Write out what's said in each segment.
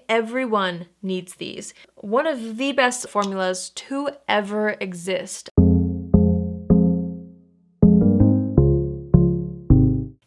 Everyone needs these. One of the best formulas to ever exist.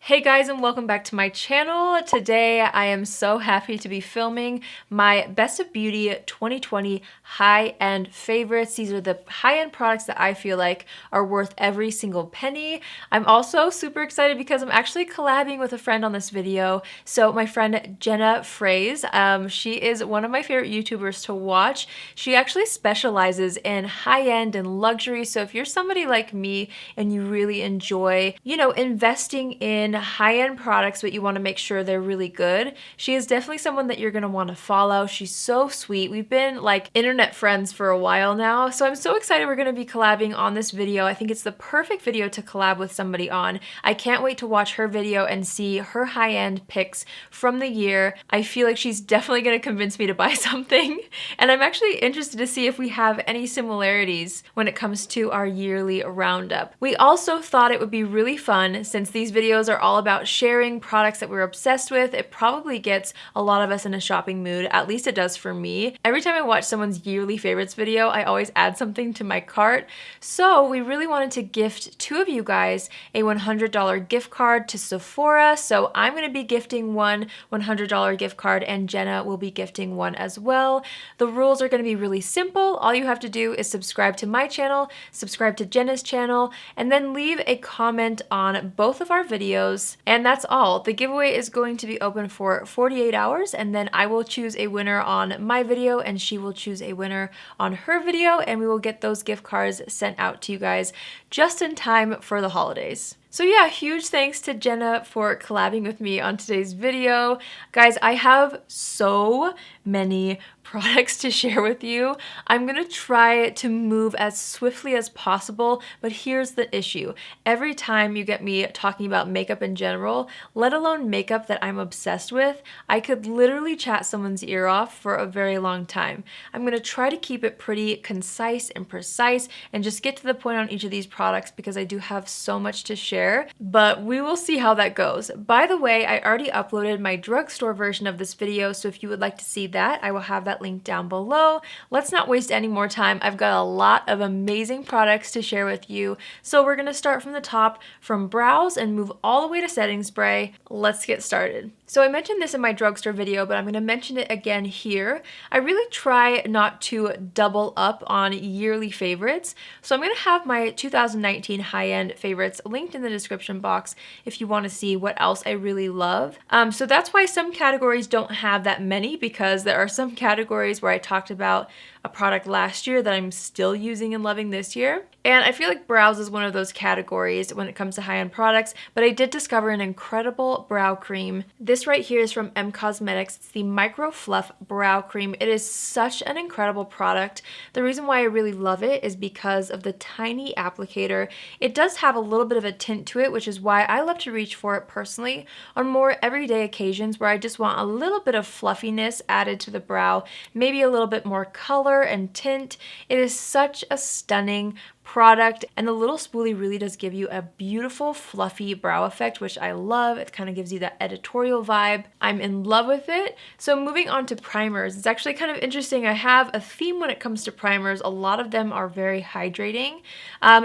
Hey guys, and welcome back to my channel. Today I am so happy to be filming my Best of Beauty 2020 high-end favorites. These are the high-end products that I feel like are worth every single penny. I'm also super excited because I'm actually collabing with a friend on this video. So my friend Jenna Fraze, she is one of my favorite YouTubers to watch. She actually specializes in high-end and luxury. So if you're somebody like me and you really enjoy, investing in high-end products, but you want to make sure they're really good, she is definitely someone that you're going to want to follow. She's so sweet. We've been like internet friends for a while now, so I'm so excited we're going to be collabing on this video. I think it's the perfect video to collab with somebody on. I can't wait to watch her video and see her high-end picks from the year. I feel like she's definitely going to convince me to buy something, and I'm actually interested to see if we have any similarities when it comes to our yearly roundup. We also thought it would be really fun, since these videos are all about sharing products that we're obsessed with. It probably gets a lot of us in a shopping mood, at least it does for me. Every time I watch someone's yearly favorites video, I always add something to my cart. So we really wanted to gift two of you guys a $100 gift card to Sephora. So I'm going to be gifting one $100 gift card and Jenna will be gifting one as well. The rules are going to be really simple. All you have to do is subscribe to my channel, subscribe to Jenna's channel, and then leave a comment on both of our videos. And that's all. The giveaway is going to be open for 48 hours, and then I will choose a winner on my video and she will choose a winner on her video, and we will get those gift cards sent out to you guys just in time for the holidays. So yeah, huge thanks to Jenna for collabing with me on today's video. Guys, I have so many products to share with you. I'm gonna try to move as swiftly as possible, but here's the issue. Every time you get me talking about makeup in general, let alone makeup that I'm obsessed with, I could literally chat someone's ear off for a very long time. I'm gonna try to keep it pretty concise and precise and just get to the point on each of these products because I do have so much to share, but we will see how that goes. By the way, I already uploaded my drugstore version of this video, so if you would like to see that, I will have that link down below. Let's not waste any more time. I've got a lot of amazing products to share with you. So we're gonna start from the top, from brows, and move all the way to setting spray. Let's get started. So I mentioned this in my drugstore video, but I'm gonna mention it again here. I really try not to double up on yearly favorites. So I'm gonna have my 2019 high-end favorites linked in the description box if you wanna see what else I really love. So that's why some categories don't have that many, because there are some categories where I talked about a product last year that I'm still using and loving this year. And I feel like brows is one of those categories when it comes to high-end products, but I did discover an incredible brow cream. This right here is from Alamar Cosmetics. It's the Micro Fluff Brow Cream. It is such an incredible product. The reason why I really love it is because of the tiny applicator. It does have a little bit of a tint to it, which is why I love to reach for it personally on more everyday occasions where I just want a little bit of fluffiness added to the brow, maybe a little bit more color and tint. It is such a stunning product, and the little spoolie really does give you a beautiful fluffy brow effect, which I love. It kind of gives you that editorial vibe. I'm in love with it. So moving on to primers, it's actually kind of interesting. I have a theme when it comes to primers. A lot of them are very hydrating.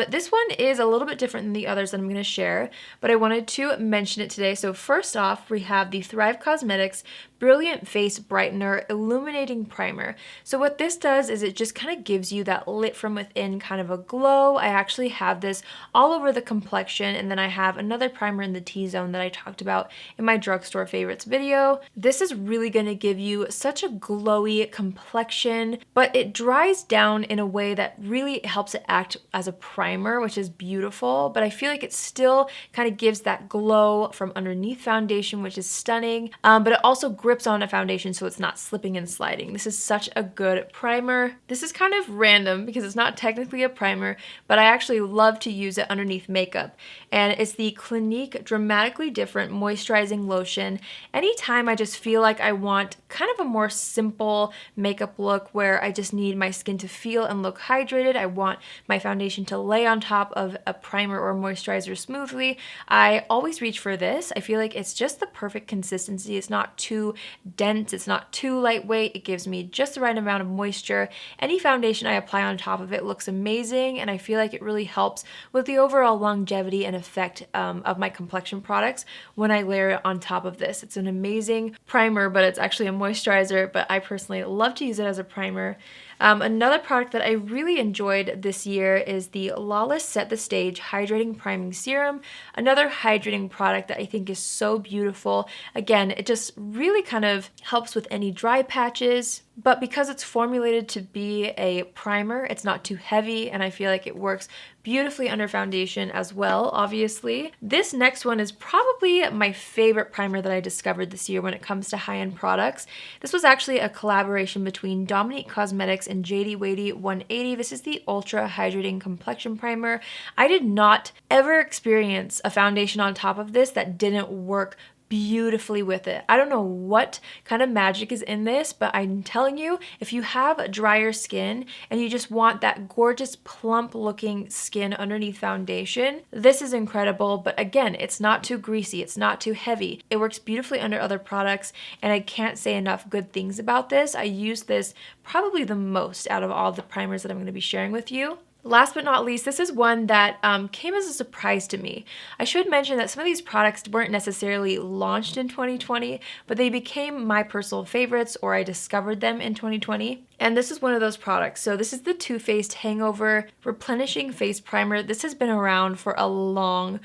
This one is a little bit different than the others that I'm going to share, but I wanted to mention it today. So first off, we have the Thrive Causemetics Brilliant Face Brightener Illuminating Primer. So what this does is it just kind of gives you that lit from within kind of a glow. I actually have this all over the complexion, and then I have another primer in the T-zone that I talked about in my drugstore favorites video. This is really going to give you such a glowy complexion, but it dries down in a way that really helps it act as a primer, which is beautiful, but I feel like it still kind of gives that glow from underneath foundation, which is stunning, but it also grips on a foundation so it's not slipping and sliding. This is such a good primer. This is kind of random because it's not technically a primer, but I actually love to use it underneath makeup. And it's the Clinique Dramatically Different Moisturizing Lotion. Anytime I just feel like I want kind of a more simple makeup look where I just need my skin to feel and look hydrated, I want my foundation to lay on top of a primer or moisturizer smoothly, I always reach for this. I feel like it's just the perfect consistency. It's not too dense, it's not too lightweight, it gives me just the right amount of moisture. Any foundation I apply on top of it looks amazing, and I feel like it really helps with the overall longevity and effect of my complexion products when I layer it on top of this. It's an amazing primer, but it's actually a moisturizer, but I personally love to use it as a primer. Another product that I really enjoyed this year is the Lawless Set the Stage Hydrating Priming Serum. Another hydrating product that I think is so beautiful. Again, it just really kind of helps with any dry patches, but because it's formulated to be a primer, it's not too heavy, and I feel like it works beautifully under foundation as well, obviously. This next one is probably my favorite primer that I discovered this year when it comes to high-end products. This was actually a collaboration between Dominique Cosmetics and JD Wadey 180. This is the Ultra Hydrating Complexion Primer. I did not ever experience a foundation on top of this that didn't work beautifully with it. I don't know what kind of magic is in this, but I'm telling you, if you have drier skin and you just want that gorgeous plump looking skin underneath foundation, this is incredible. But again, it's not too greasy, it's not too heavy. It works beautifully under other products, and I can't say enough good things about this. I use this probably the most out of all the primers that I'm going to be sharing with you. Last but not least, this is one that came as a surprise to me. I should mention that some of these products weren't necessarily launched in 2020, but they became my personal favorites, or I discovered them in 2020. And this is one of those products. So this is the Too Faced Hangover Replenishing Face Primer. This has been around for a long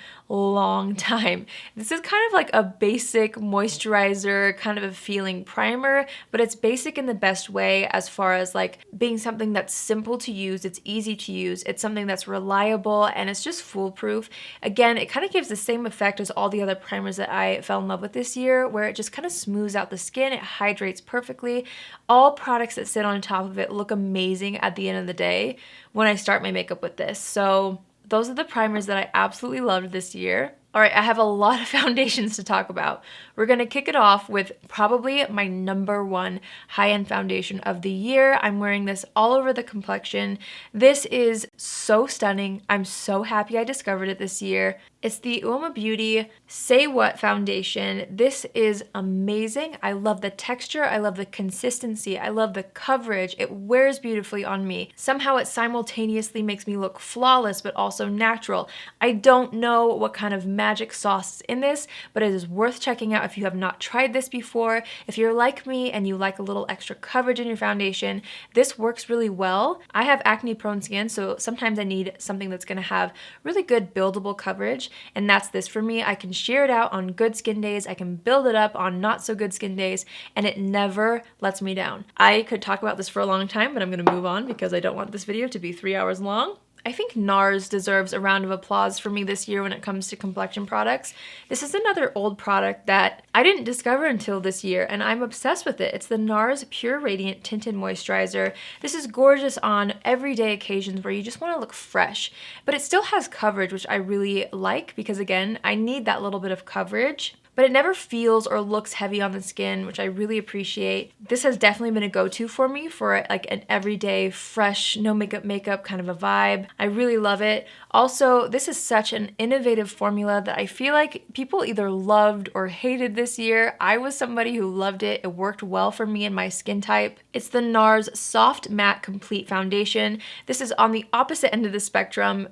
time. This is kind of like a basic moisturizer, kind of a feeling primer, but it's basic in the best way as far as like being something that's simple to use, it's easy to use, it's something that's reliable, and it's just foolproof. Again, it kind of gives the same effect as all the other primers that I fell in love with this year, where it just kind of smooths out the skin, it hydrates perfectly. All products that sit on top of it look amazing at the end of the day when I start my makeup with this. So those are the primers that I absolutely loved this year. All right, I have a lot of foundations to talk about. We're gonna kick it off with probably my #1 high-end foundation of the year. I'm wearing this all over the complexion. This is so stunning. I'm so happy I discovered it this year. It's the Uoma Beauty Say What foundation. This is amazing. I love the texture, I love the consistency, I love the coverage. It wears beautifully on me. Somehow it simultaneously makes me look flawless but also natural. I don't know what kind of magic sauce is in this, but it is worth checking out if you have not tried this before. If you're like me and you like a little extra coverage in your foundation, this works really well. I have acne prone skin, so sometimes I need something that's gonna have really good buildable coverage, and that's this for me. I can sheer it out on good skin days, I can build it up on not so good skin days, and it never lets me down. I could talk about this for a long time, but I'm gonna move on because I don't want this video to be 3 hours long. I think NARS deserves a round of applause for me this year when it comes to complexion products. This is another old product that I didn't discover until this year, and I'm obsessed with it. It's the NARS Pure Radiant Tinted Moisturizer. This is gorgeous on everyday occasions where you just want to look fresh, but it still has coverage, which I really like because, again, I need that little bit of coverage. But it never feels or looks heavy on the skin, which I really appreciate. This has definitely been a go-to for me for like an everyday, fresh, no makeup kind of a vibe. I really love it. Also, this is such an innovative formula that I feel like people either loved or hated this year. I was somebody who loved it. It worked well for me and my skin type. It's the NARS Soft Matte Complete Foundation. This is on the opposite end of the spectrum.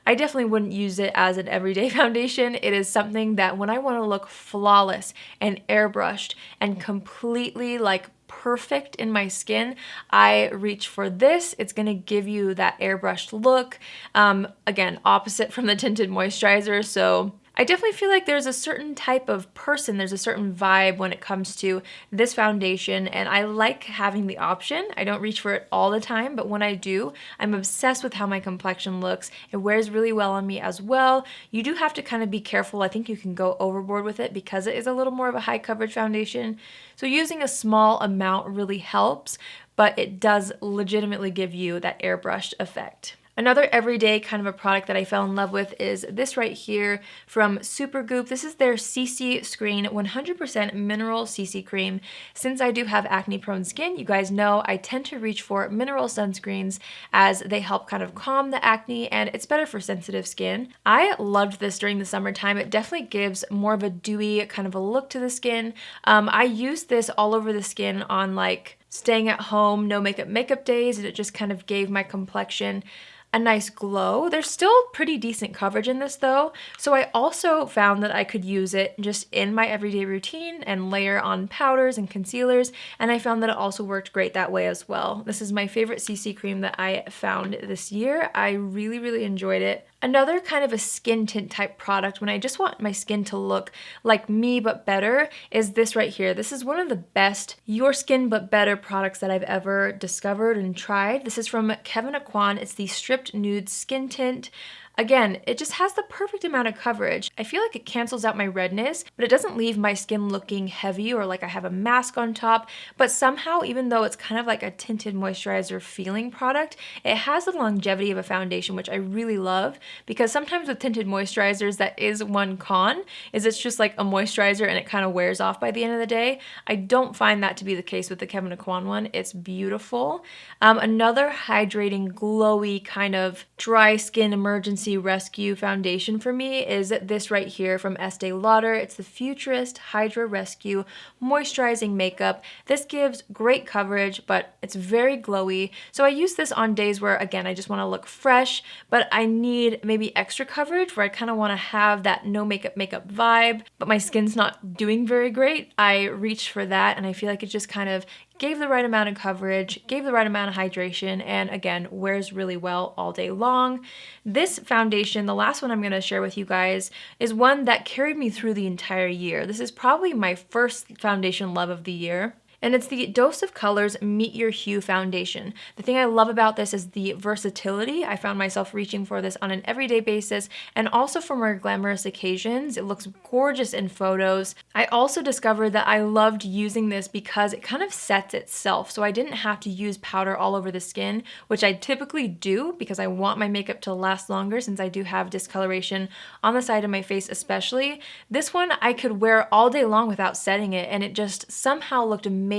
I definitely wouldn't use it as an everyday foundation. It is something that when I want to look flawless and airbrushed and completely like perfect in my skin, I reach for this. It's gonna give you that airbrushed look. Again, opposite from the tinted moisturizer, so I definitely feel like there's a certain type of person, there's a certain vibe when it comes to this foundation, and I like having the option. I don't reach for it all the time, but when I do, I'm obsessed with how my complexion looks. It wears really well on me as well. You do have to kind of be careful. I think you can go overboard with it because it is a little more of a high coverage foundation. So using a small amount really helps, but it does legitimately give you that airbrushed effect. Another everyday kind of a product that I fell in love with is this right here from Supergoop. This is their CC Screen 100% Mineral CC Cream. Since I do have acne prone skin, you guys know I tend to reach for mineral sunscreens as they help kind of calm the acne and it's better for sensitive skin. I loved this during the summertime. It definitely gives more of a dewy kind of a look to the skin. I used this all over the skin on like staying at home, no makeup days, and it just kind of gave my complexion a nice glow. There's still pretty decent coverage in this though, so I also found that I could use it just in my everyday routine and layer on powders and concealers, and I found that it also worked great that way as well. This is my favorite CC cream that I found this year. I really enjoyed it. Another kind of a skin tint type product when I just want my skin to look like me but better is this right here. This is one of the best Your Skin But Better products that I've ever discovered and tried. This is from Kevyn Aucoin. It's the Stripped Nude Skin Tint. Again, it just has the perfect amount of coverage. I feel like it cancels out my redness, but it doesn't leave my skin looking heavy or like I have a mask on top. But somehow, even though it's kind of like a tinted moisturizer feeling product, it has the longevity of a foundation, which I really love, because sometimes with tinted moisturizers, that is one con, is it's just like a moisturizer and it kind of wears off by the end of the day. I don't find that to be the case with the Kevyn Aucoin one. It's beautiful. Another hydrating, glowy kind of dry skin emergency rescue foundation for me is this right here from Estee Lauder. It's the Futurist Hydra Rescue Moisturizing Makeup. This gives great coverage, but it's very glowy. So I use this on days where, again, I just want to look fresh, but I need maybe extra coverage where I kind of want to have that no makeup vibe, but my skin's not doing very great. I reach for that, and I feel like it just kind of gave the right amount of coverage, gave the right amount of hydration, and again, wears really well all day long. This foundation, the last one I'm going to share with you guys, is one that carried me through the entire year. This is probably my first foundation love of the year. And it's the Dose of Colors Meet Your Hue Foundation. The thing I love about this is the versatility. I found myself reaching for this on an everyday basis and also for more glamorous occasions. It looks gorgeous in photos. I also discovered that I loved using this because it kind of sets itself. So I didn't have to use powder all over the skin, which I typically do because I want my makeup to last longer since I do have discoloration on the side of my face especially. This one I could wear all day long without setting it, and it just somehow looked amazing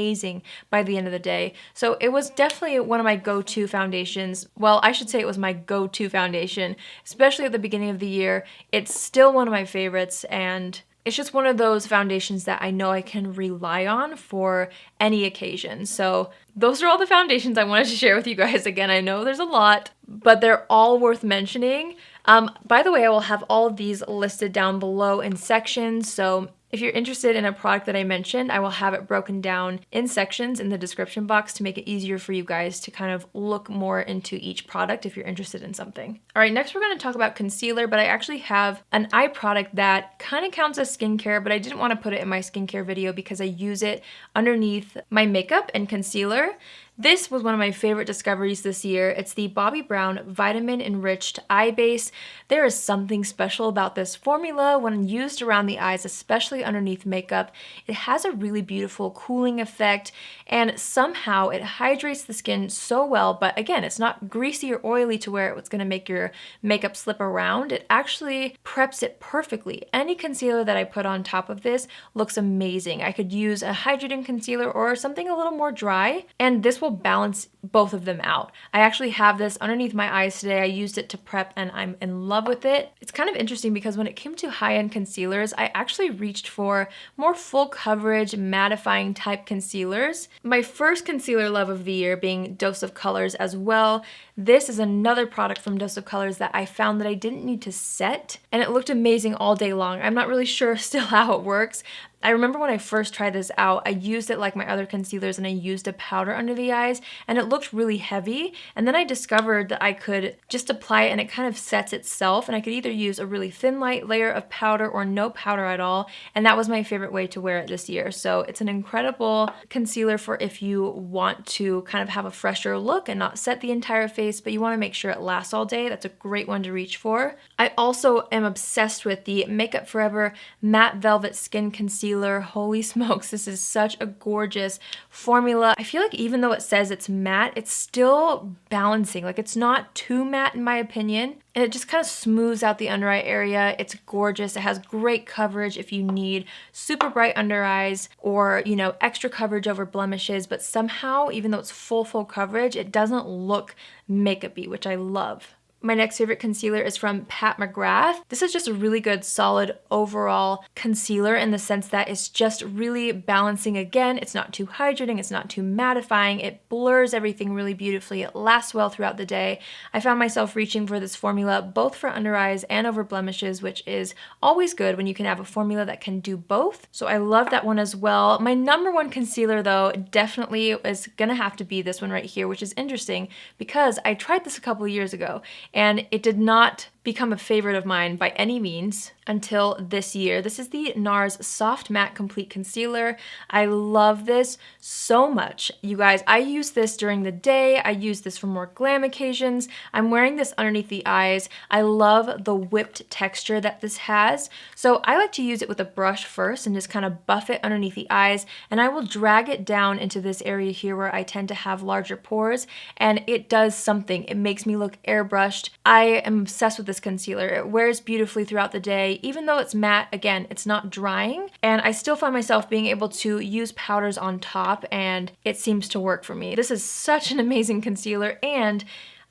by the end of the day. So it was definitely one of my go-to foundations. Well, I should say it was my go-to foundation, especially at the beginning of the year. It's still one of my favorites, and it's just one of those foundations that I know I can rely on for any occasion. So those are all the foundations I wanted to share with you guys. Again, I know there's a lot, but they're all worth mentioning. By the way, I will have all of these listed down below in sections. So if you're interested in a product that I mentioned, I will have it broken down in sections in the description box to make it easier for you guys to kind of look more into each product if you're interested in something. All right, next we're going to talk about concealer, but I actually have an eye product that kind of counts as skincare, but I didn't want to put it in my skincare video because I use it underneath my makeup and concealer. This was one of my favorite discoveries this year. It's the Bobbi Brown Vitamin Enriched Eye Base. There is something special about this formula when used around the eyes, especially underneath makeup. It has a really beautiful cooling effect, and somehow it hydrates the skin so well, but again, it's not greasy or oily to where it's gonna make your makeup slip around. It actually preps it perfectly. Any concealer that I put on top of this looks amazing. I could use a hydrating concealer or something a little more dry, and this will balance both of them out. I actually have this underneath my eyes today. I used it to prep and I'm in love with it. It's kind of interesting because when it came to high-end concealers, I actually reached for more full coverage, mattifying type concealers. My first concealer love of the year being Dose of Colors as well. This is another product from Dose of Colors that I found that I didn't need to set, and it looked amazing all day long. I'm not really sure still how it works. I remember when I first tried this out, I used it like my other concealers and I used a powder under the eyes and it looked really heavy. And then I discovered that I could just apply it and it kind of sets itself, and I could either use a really thin light layer of powder or no powder at all. And that was my favorite way to wear it this year. So it's an incredible concealer for if you want to kind of have a fresher look and not set the entire face, but you want to make sure it lasts all day. That's a great one to reach for. I also am obsessed with the Makeup Forever Matte Velvet Skin Concealer concealer. Holy smokes, this is such a gorgeous formula. I feel like even though it says it's matte, it's still balancing. Like, it's not too matte in my opinion. And it just kind of smooths out the under eye area. It's gorgeous. It has great coverage if you need super bright under eyes or, you know, extra coverage over blemishes. But somehow, even though it's full coverage, it doesn't look makeup-y, which I love. My next favorite concealer is from Pat McGrath. This is just a really good, solid overall concealer in the sense that it's just really balancing again. It's not too hydrating, it's not too mattifying. It blurs everything really beautifully. It lasts well throughout the day. I found myself reaching for this formula both for under eyes and over blemishes, which is always good when you can have a formula that can do both. So I love that one as well. My number one concealer though definitely is gonna have to be this one right here, which is interesting because I tried this a couple of years ago and it did not become a favorite of mine by any means until this year. This is the NARS Soft Matte Complete Concealer. I love this so much. You guys, I use this during the day. I use this for more glam occasions. I'm wearing this underneath the eyes. I love the whipped texture that this has. So I like to use it with a brush first and just kind of buff it underneath the eyes, and I will drag it down into this area here where I tend to have larger pores, and it does something. It makes me look airbrushed. I am obsessed with this concealer. It wears beautifully throughout the day. Even though it's matte, again, it's not drying, and I still find myself being able to use powders on top, and it seems to work for me. This is such an amazing concealer, and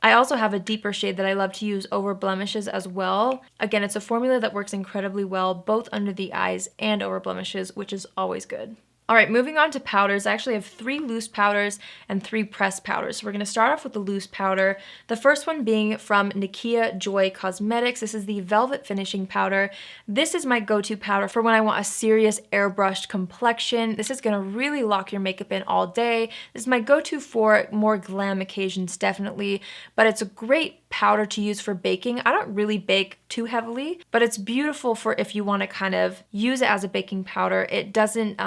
I also have a deeper shade that I love to use over blemishes as well. Again, it's a formula that works incredibly well both under the eyes and over blemishes, which is always good. All right, moving on to powders. I actually have 3 loose powders and 3 pressed powders. So we're gonna start off with the loose powder. The first one being from Nakia Joy Cosmetics. This is the Velvet Finishing Powder. This is my go-to powder for when I want a serious airbrushed complexion. This is gonna really lock your makeup in all day. This is my go-to for more glam occasions, definitely, but it's a great powder to use for baking. I don't really bake too heavily, but it's beautiful for if you wanna kind of use it as a baking powder. It doesn't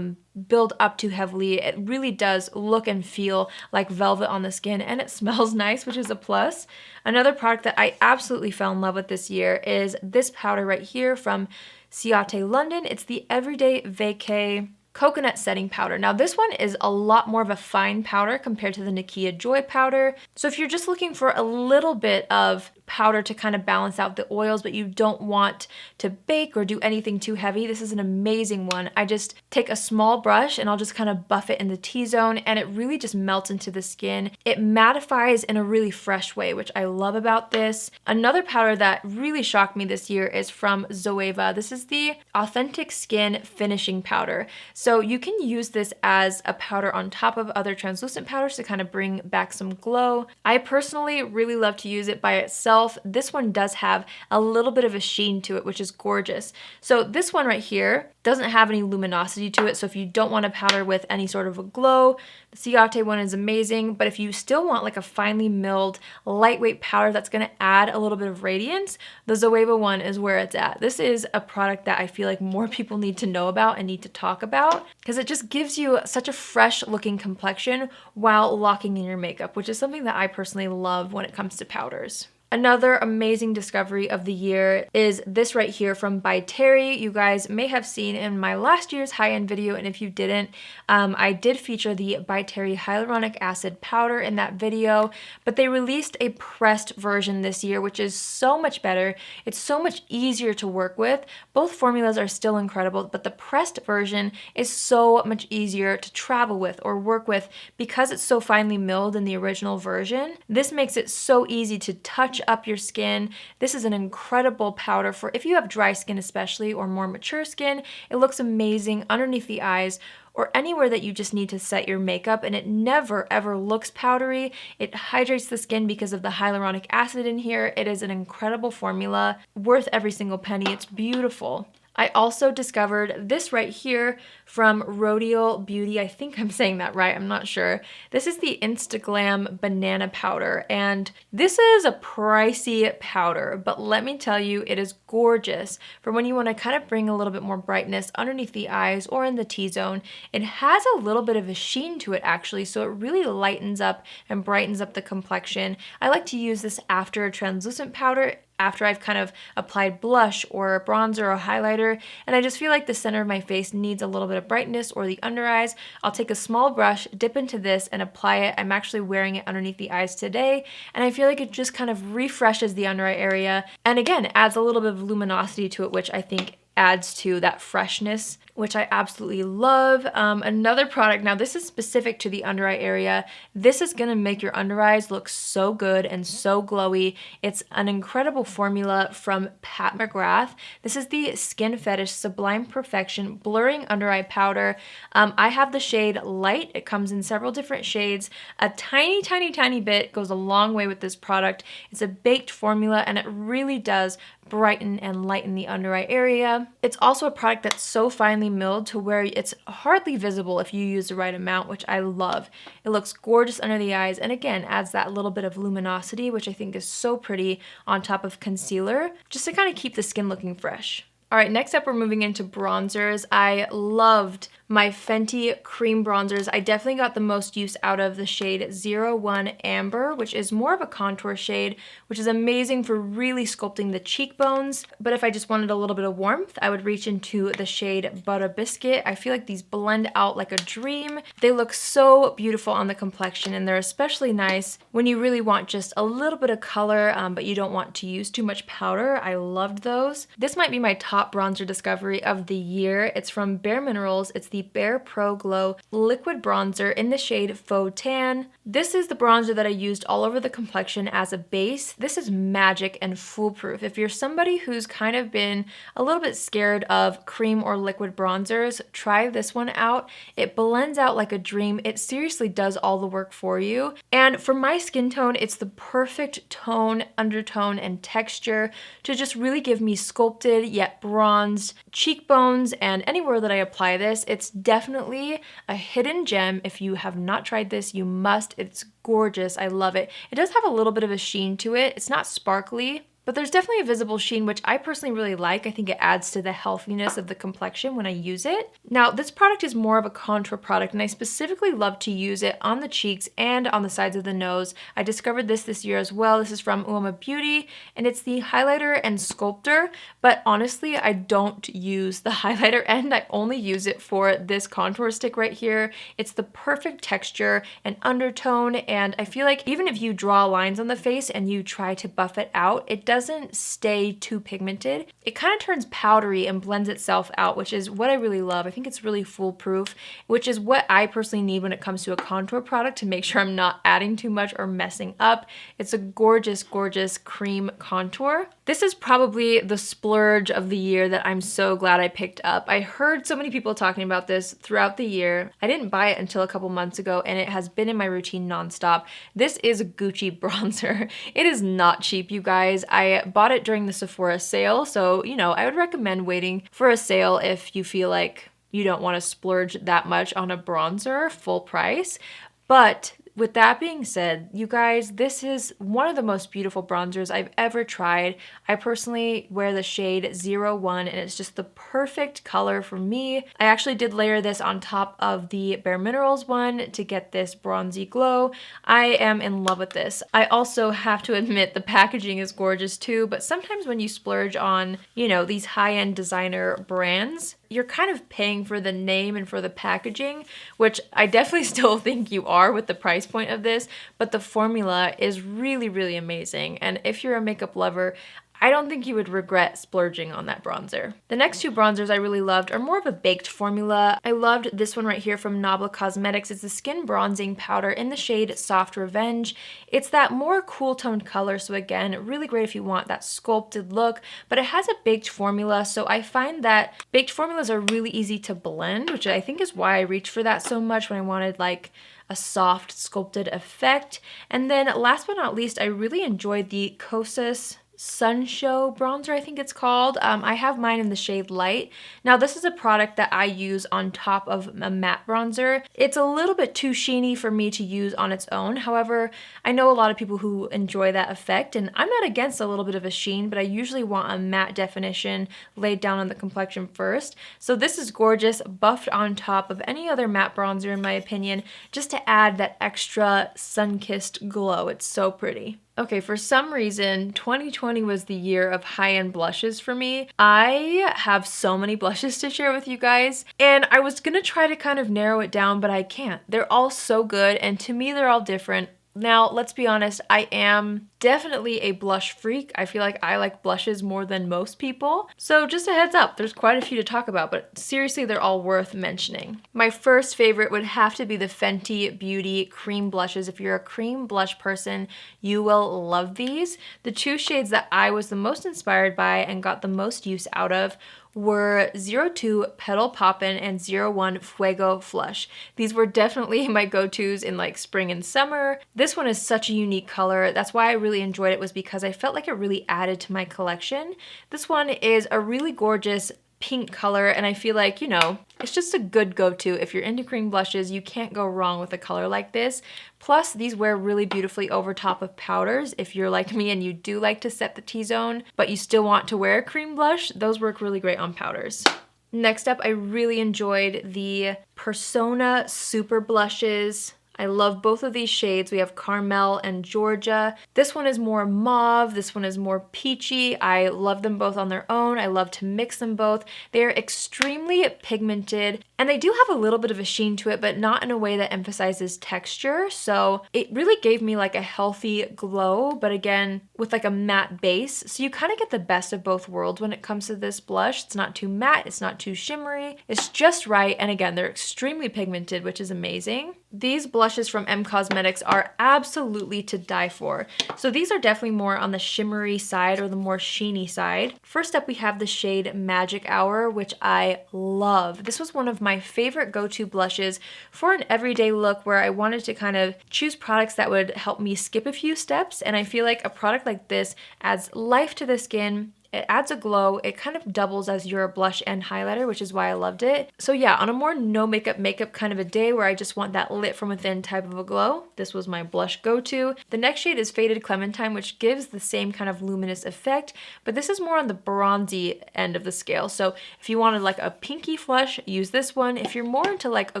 build up too heavily. It really does look and feel like velvet on the skin, and it smells nice, which is a plus. Another product that I absolutely fell in love with this year is this powder right here from Ciate London. It's the Everyday Vacay Coconut Setting Powder. Now this one is a lot more of a fine powder compared to the Nakia Joy powder. So if you're just looking for a little bit of powder to kind of balance out the oils, but you don't want to bake or do anything too heavy, this is an amazing one. I just take a small brush and I'll just kind of buff it in the T-zone, and it really just melts into the skin. It mattifies in a really fresh way, which I love about this. Another powder that really shocked me this year is from Zoeva. This is the Authentic Skin Finishing Powder. So you can use this as a powder on top of other translucent powders to kind of bring back some glow. I personally really love to use it by itself. This one does have a little bit of a sheen to it, which is gorgeous. So this one right here doesn't have any luminosity to it, so if you don't want a powder with any sort of a glow, the Ciate one is amazing. But if you still want like a finely milled, lightweight powder that's gonna add a little bit of radiance, the Zoeva one is where it's at. This is a product that I feel like more people need to know about and need to talk about, because it just gives you such a fresh looking complexion while locking in your makeup, which is something that I personally love when it comes to powders. Another amazing discovery of the year is this right here from By Terry. You guys may have seen in my last year's high-end video, and if you didn't, I did feature the By Terry Hyaluronic Acid Powder in that video, but they released a pressed version this year, which is so much better. It's so much easier to work with. Both formulas are still incredible, but the pressed version is so much easier to travel with or work with because it's so finely milled in the original version. This makes it so easy to touch up your skin. This is an incredible powder for if you have dry skin especially, or more mature skin. It looks amazing underneath the eyes or anywhere that you just need to set your makeup, and it never ever looks powdery. It hydrates the skin because of the hyaluronic acid in here. It is an incredible formula, worth every single penny. It's beautiful. I also discovered this right here from Rodial Beauty. I think I'm saying that right, I'm not sure. This is the Instaglam Banana Powder, and this is a pricey powder, but let me tell you, it is gorgeous for when you want to kind of bring a little bit more brightness underneath the eyes or in the T-zone. It has a little bit of a sheen to it actually, so it really lightens up and brightens up the complexion. I like to use this after a translucent powder. after I've kind of applied blush or bronzer or highlighter, and I just feel like the center of my face needs a little bit of brightness, or the under eyes, I'll take a small brush, dip into this, and apply it. I'm actually wearing it underneath the eyes today, and I feel like it just kind of refreshes the under eye area, and again, adds a little bit of luminosity to it, which I think adds to that freshness, which I absolutely love. Another product, now this is specific to the under eye area. This is gonna make your under eyes look so good and so glowy. It's an incredible formula from Pat McGrath. This is the Skin Fetish Sublime Perfection Blurring Under Eye Powder. I have the shade Light. It comes in several different shades. A tiny, tiny, tiny bit goes a long way with this product. It's a baked formula, and it really does brighten and lighten the under eye area. It's also a product that's so finely milled to where it's hardly visible if you use the right amount, which I love. It looks gorgeous under the eyes, and again, adds that little bit of luminosity, which I think is so pretty on top of concealer, just to kind of keep the skin looking fresh. All right, next up we're moving into bronzers. I loved my Fenty cream bronzers. I definitely got the most use out of the shade 01 Amber, which is more of a contour shade, which is amazing for really sculpting the cheekbones. But if I just wanted a little bit of warmth, I would reach into the shade Butter Biscuit. I feel like these blend out like a dream. They look so beautiful on the complexion, and they're especially nice when you really want just a little bit of color, but you don't want to use too much powder. I loved those. This might be my top bronzer discovery of the year. It's from Bare Minerals. It's the Bare Pro Glow Liquid Bronzer in the shade Faux Tan. This is the bronzer that I used all over the complexion as a base. This is magic and foolproof. If you're somebody who's kind of been a little bit scared of cream or liquid bronzers, try this one out. It blends out like a dream. It seriously does all the work for you. And for my skin tone, it's the perfect tone, undertone, and texture to just really give me sculpted yet bronzed cheekbones. And anywhere that I apply this, it's definitely a hidden gem. If you have not tried this, you must. It's gorgeous. I love it. It does have a little bit of a sheen to it. It's not sparkly, but there's definitely a visible sheen, which I personally really like. I think it adds to the healthiness of the complexion when I use it. Now, this product is more of a contour product, and I specifically love to use it on the cheeks and on the sides of the nose. I discovered this year as well. This is from Uoma Beauty, and it's the highlighter and sculptor, but honestly, I don't use the highlighter end. I only use it for this contour stick right here. It's the perfect texture and undertone, and I feel like even if you draw lines on the face and you try to buff it out, it doesn't stay too pigmented. It kind of turns powdery and blends itself out, which is what I really love. I think it's really foolproof, which is what I personally need when it comes to a contour product to make sure I'm not adding too much or messing up. It's a gorgeous, gorgeous cream contour. This is probably the splurge of the year that I'm so glad I picked up. I heard so many people talking about this throughout the year. I didn't buy it until a couple months ago, and it has been in my routine nonstop. This is a Gucci bronzer. It is not cheap, you guys. I bought it during the Sephora sale, so, you know, I would recommend waiting for a sale if you feel like you don't want to splurge that much on a bronzer full price. But with that being said, you guys, this is one of the most beautiful bronzers I've ever tried. I personally wear the shade 01, and it's just the perfect color for me. I actually did layer this on top of the Bare Minerals one to get this bronzy glow. I am in love with this. I also have to admit the packaging is gorgeous too, but sometimes when you splurge on, you know, these high-end designer brands, you're kind of paying for the name and for the packaging, which I definitely still think you are with the price point of this, but the formula is really, really amazing. And if you're a makeup lover, I don't think you would regret splurging on that bronzer. The next two bronzers I really loved are more of a baked formula. I loved this one right here from Allamar Cosmetics. It's a skin bronzing powder in the shade Soft Revenge. It's that more cool toned color, so again, really great if you want that sculpted look, but it has a baked formula, so I find that baked formulas are really easy to blend, which I think is why I reached for that so much when I wanted like a soft sculpted effect. And then last but not least, I really enjoyed the Kosas Sun Show bronzer, I think it's called. I have mine in the shade Light. Now this is a product that I use on top of a matte bronzer. It's a little bit too sheeny for me to use on its own. However, I know a lot of people who enjoy that effect, and I'm not against a little bit of a sheen, but I usually want a matte definition laid down on the complexion first. So this is gorgeous, buffed on top of any other matte bronzer in my opinion, just to add that extra sun-kissed glow. It's so pretty. Okay, for some reason, 2020 was the year of high-end blushes for me. I have so many blushes to share with you guys, and I was gonna try to kind of narrow it down, but I can't. They're all so good, and to me, they're all different. Now, let's be honest, I am definitely a blush freak. I feel like I like blushes more than most people. So just a heads up, there's quite a few to talk about, but seriously, they're all worth mentioning. My first favorite would have to be the Fenty Beauty cream blushes. If you're a cream blush person, you will love these. The two shades that I was the most inspired by and got the most use out of were 02 Petal Poppin' and 01 Fuego Flush. These were definitely my go-tos in like spring and summer. This one is such a unique color. That's why I really enjoyed it, was because I felt like it really added to my collection. This one is a really gorgeous pink color, and I feel like, you know, it's just a good go-to. If you're into cream blushes, you can't go wrong with a color like this. Plus, these wear really beautifully over top of powders. If you're like me and you do like to set the T-zone, but you still want to wear a cream blush, those work really great on powders. Next up, I really enjoyed the Persona Super Blushes. I love both of these shades. We have Carmel and Georgia. This one is more mauve. This one is more peachy. I love them both on their own. I love to mix them both. They're extremely pigmented, and they do have a little bit of a sheen to it, but not in a way that emphasizes texture. So it really gave me like a healthy glow, but again, with like a matte base. So you kind of get the best of both worlds when it comes to this blush. It's not too matte, it's not too shimmery. It's just right. And again, they're extremely pigmented, which is amazing. These blushes from M Cosmetics are absolutely to die for. So these are definitely more on the shimmery side or the more sheeny side. First up, we have the shade Magic Hour, which I love. This was one of my favorite go-to blushes for an everyday look where I wanted to kind of choose products that would help me skip a few steps. And I feel like a product like this adds life to the skin. It adds a glow. It kind of doubles as your blush and highlighter, which is why I loved it. So yeah, on a more no makeup kind of a day where I just want that lit from within type of a glow, this was my blush go-to. The next shade is Faded Clementine, which gives the same kind of luminous effect, but this is more on the bronzy end of the scale. So if you wanted like a pinky flush, use this one. If you're more into like a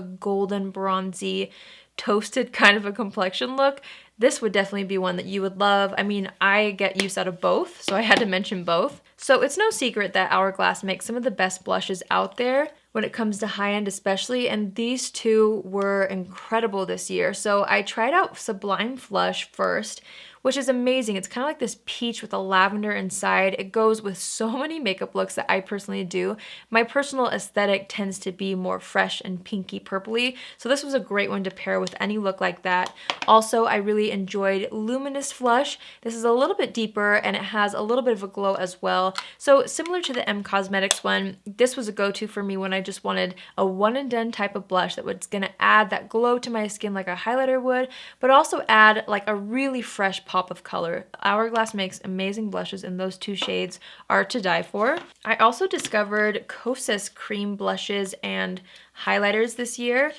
golden bronzy toasted kind of a complexion look, this would definitely be one that you would love. I mean, I get use out of both, so I had to mention both. So it's no secret that Hourglass makes some of the best blushes out there when it comes to high-end especially, and these two were incredible this year. So I tried out Sublime Flush first, which is amazing. It's kind of like this peach with a lavender inside. It goes with so many makeup looks that I personally do. My personal aesthetic tends to be more fresh and pinky purpley, so this was a great one to pair with any look like that. Also, I really enjoyed Luminous Flush. This is a little bit deeper and it has a little bit of a glow as well. So similar to the M Cosmetics one, this was a go-to for me when I just wanted a one and done type of blush that was gonna add that glow to my skin like a highlighter would, but also add like a really fresh pop of color. Hourglass makes amazing blushes, and those two shades are to die for. I also discovered Kosas cream blushes and highlighters this year.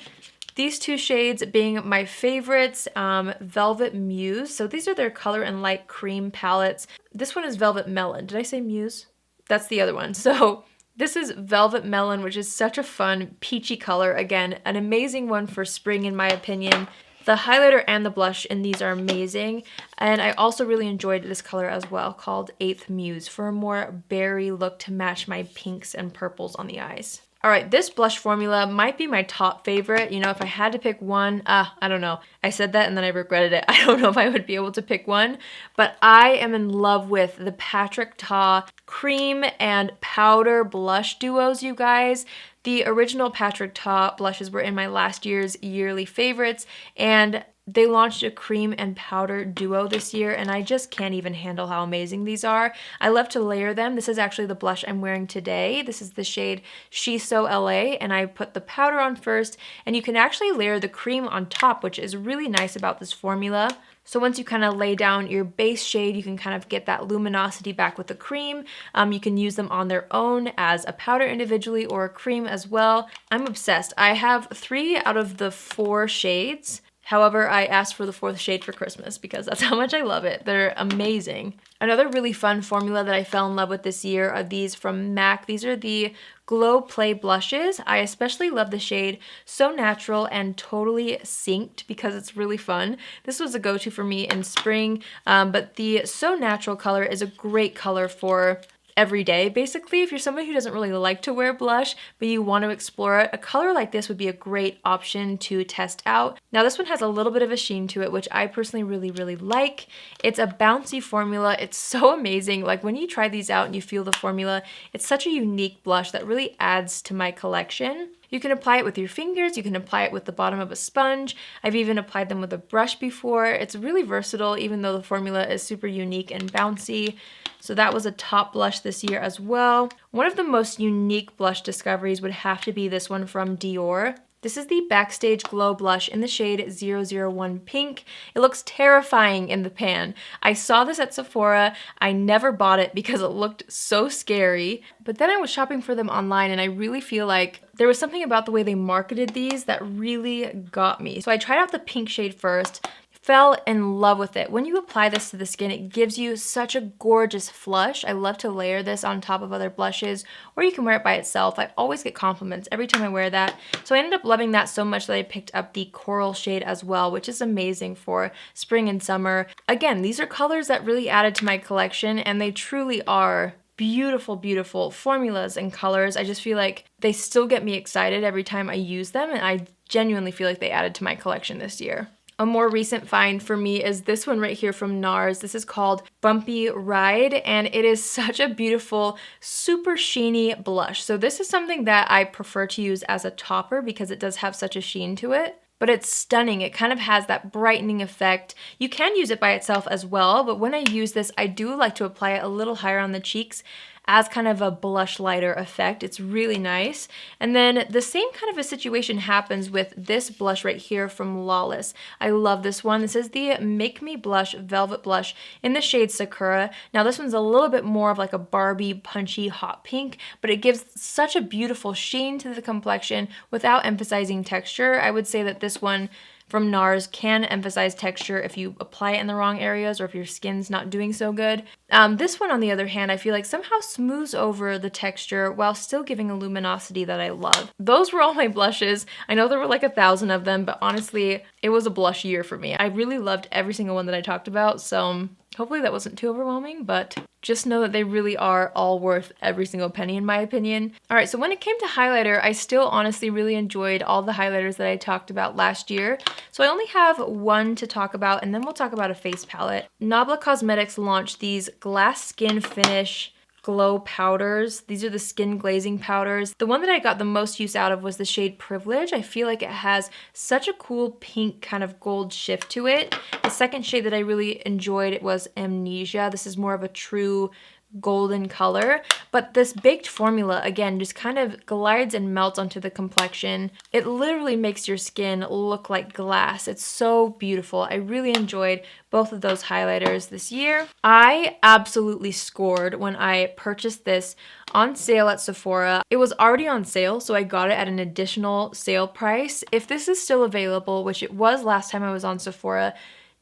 These two shades being my favorites, Velvet Muse. So these are their Color and Light cream palettes. This one is Velvet Melon. Did I say Muse? That's the other one. So this is Velvet Melon, which is such a fun peachy color. Again, an amazing one for spring in my opinion. The highlighter and the blush in these are amazing, and I also really enjoyed this color as well, called 8th Muse, for a more berry look to match my pinks and purples on the eyes. All right, this blush formula might be my top favorite. You know, if I had to pick one, I don't know. I said that and then I regretted it. I don't know if I would be able to pick one, but I am in love with the Patrick Ta cream and powder blush duos, you guys. The original Patrick Ta blushes were in my last year's yearly favorites, and they launched a cream and powder duo this year, and I just can't even handle how amazing these are. I love to layer them. This is actually the blush I'm wearing today. This is the shade Shiso LA, and I put the powder on first, and you can actually layer the cream on top, which is really nice about this formula. So once you kind of lay down your base shade, you can kind of get that luminosity back with the cream. You can use them on their own as a powder individually or a cream as well. I'm obsessed. I have 3 out of the 4 shades However, I asked for the 4th shade for Christmas because that's how much I love it. They're amazing. Another really fun formula that I fell in love with this year are these from MAC. These are the Glow Play blushes. I especially love the shade So Natural and Totally Synced because it's really fun. This was a go-to for me in spring, but the So Natural color is a great color for every day. Basically, if you're somebody who doesn't really like to wear blush, but you want to explore it, a color like this would be a great option to test out. Now this one has a little bit of a sheen to it, which I personally really like. It's a bouncy formula. It's so amazing. Like when you try these out and you feel the formula, it's such a unique blush that really adds to my collection. You can apply it with your fingers, you can apply it with the bottom of a sponge. I've even applied them with a brush before. It's really versatile, even though the formula is super unique and bouncy. So that was a top blush this year as well. One of the most unique blush discoveries would have to be this one from Dior. This is the Backstage Glow Blush in the shade 001 Pink. It looks terrifying in the pan. I saw this at Sephora. I never bought it because it looked so scary. But then I was shopping for them online and I really feel like there was something about the way they marketed these that really got me. So I tried out the pink shade first. Fell in love with it. When you apply this to the skin, it gives you such a gorgeous flush. I love to layer this on top of other blushes, or you can wear it by itself. I always get compliments every time I wear that. So I ended up loving that so much that I picked up the coral shade as well, which is amazing for spring and summer. Again, these are colors that really added to my collection, and they truly are beautiful formulas and colors. I just feel like they still get me excited every time I use them, and I genuinely feel like they added to my collection this year. A more recent find for me is this one right here from NARS. This is called Bumpy Ride, and it is such a beautiful, super sheeny blush. So this is something that I prefer to use as a topper because it does have such a sheen to it. But it's stunning. It kind of has that brightening effect. You can use it by itself as well, but when I use this, I do like to apply it a little higher on the cheeks as kind of a blush lighter effect. It's really nice. And then the same kind of a situation happens with this blush right here from Lawless. I love this one. This is the Make Me Blush Velvet Blush in the shade Sakura. Now this one's a little bit more of like a Barbie punchy hot pink, but it gives such a beautiful sheen to the complexion without emphasizing texture. I would say that this one from NARS can emphasize texture if you apply it in the wrong areas or if your skin's not doing so good. This one, on the other hand, I feel like somehow smooths over the texture while still giving a luminosity that I love. Those were all my blushes. I know there were like 1,000 of them, but honestly, it was a blush year for me. I really loved every single one that I talked about, so hopefully that wasn't too overwhelming, but just know that they really are all worth every single penny in my opinion. Alright, so when it came to highlighter, I still honestly really enjoyed all the highlighters that I talked about last year. So I only have one to talk about, and then we'll talk about a face palette. Allamar Cosmetics launched these glass skin finish glow powders. These are the skin glazing powders. The one that I got the most use out of was the shade Privilege. I feel like it has such a cool pink kind of gold shift to it. The second shade that I really enjoyed was Amnesia. This is more of a true golden color, but this baked formula again just kind of glides and melts onto the complexion. It literally makes your skin look like glass. It's so beautiful. I really enjoyed both of those highlighters this year. I absolutely scored when I purchased this on sale at Sephora. It was already on sale, so I got it at an additional sale price. If this is still available, which it was last time I was on Sephora,